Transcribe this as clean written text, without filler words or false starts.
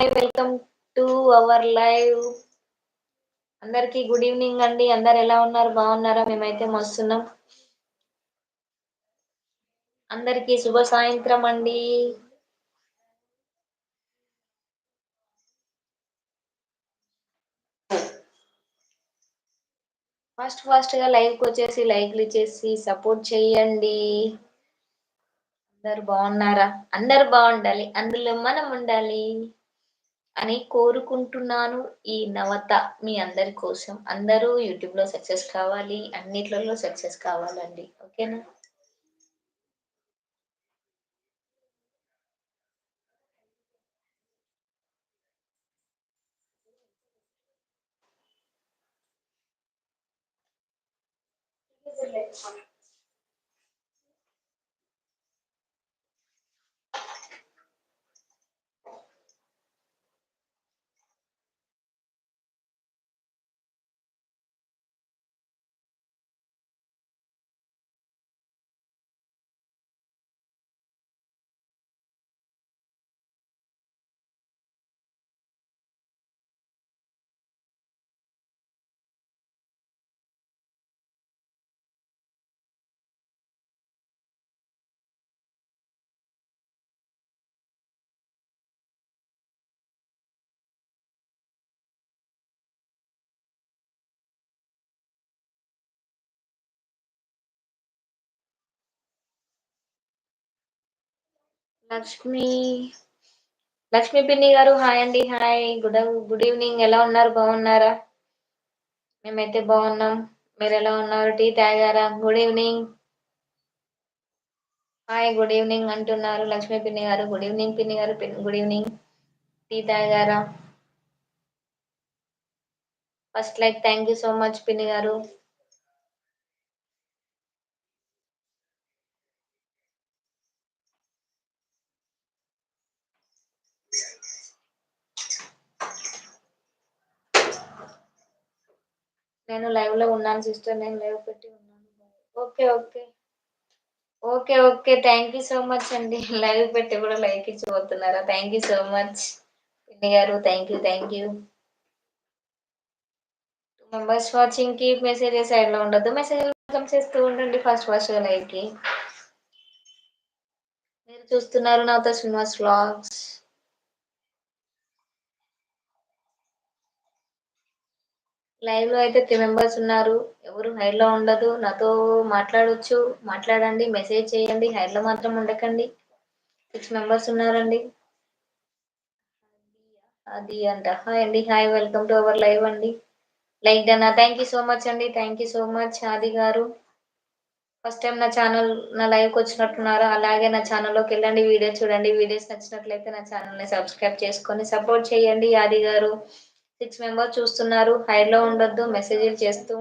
Hi welcome to our live. అందరికి good evening అండి. అందరు ఎలా ఉన్నారు? బాగున్నారా? మేమైతే మస్తున్నాం. అందరికి శుభ సాయంత్రం అండి. ఫాస్ట్ గా లైవ్ కి వచ్చేసి లైక్లు ఇచ్చేసి సపోర్ట్ చేయండి. అందరు బాగున్నారా? అందరు బాగుండాలి, అందులో మనం ఉండాలి అని కోరుకుంటున్నాను. ఈ నవత మీ అందరి కోసం. అందరూ యూట్యూబ్ లో సక్సెస్ కావాలి, అన్నిట్లలో సక్సెస్ కావాలండి. ఓకేనా? లక్ష్మి లక్ష్మి పిన్ని గారు హాయ్ అండి. Hi, good evening. ఎలా ఉన్నారు? బాగున్నారా? మేమైతే బాగున్నాం. మీరు ఎలా ఉన్నారు? టీ తాగారా? Good evening. Hi, good evening అంటున్నారు లక్ష్మి పిన్ని గారు. గుడ్ ఈవినింగ్ పిన్ని గారు. Good evening. టీ తాగారా? First like thank you so much పిన్ని గారు. నేను లైవ్ లో ఉన్నాను సిస్టర్. నేను లైవ్ పెట్టి ఉన్నాను. Okay okay okay okay thank you so much అండి. లైవ్ పెట్టి కూడా లైక్ ఇచ్చిపోతున్నారా? థ్యాంక్ యూ సో మచ్ పిన్ని గారు. Thank you. మెంబర్స్ వాచింగ్ కి మెసేజెస్ సైడ్ లో ఉండదు. మెసేజ్ వెల్కమ్ చేస్తూ ఉండండి ఫాస్ట్ గా లైవ్ కి. మీరు చూస్తున్నారు నాతో శ్రీనివాస్ వ్లాగ్స్. లైవ్ లో అయితే 3 మెంబర్స్ ఉన్నారు. ఎవరు హైడ్ లో ఉండదు. నాతో మాట్లాడొచ్చు, మాట్లాడండి, మెసేజ్ చేయండి. హైడ్ లో మాత్రం ఉండకండి. 6 మెంబర్స్ ఉన్నారండి. అది అంట హాయ్ అండి. Hi, welcome to our live అండి. Like done. Thank you so much అండి. Thank you so much Aadi గారు. ఫస్ట్ టైం నా లైవ్ కి వచ్చినట్టున్నారా? అలాగే నా ఛానల్లోకి వెళ్ళండి, వీడియో చూడండి. వీడియోస్ నచ్చినట్లయితే నా ఛానల్ ని సబ్స్క్రైబ్ చేసుకొని సపోర్ట్ చేయండి. ఆది గారు 6 మెంబర్స్ చూస్తున్నారు. హైడ్ లో ఉండొద్దు, మెసేజ్లు చేస్తూ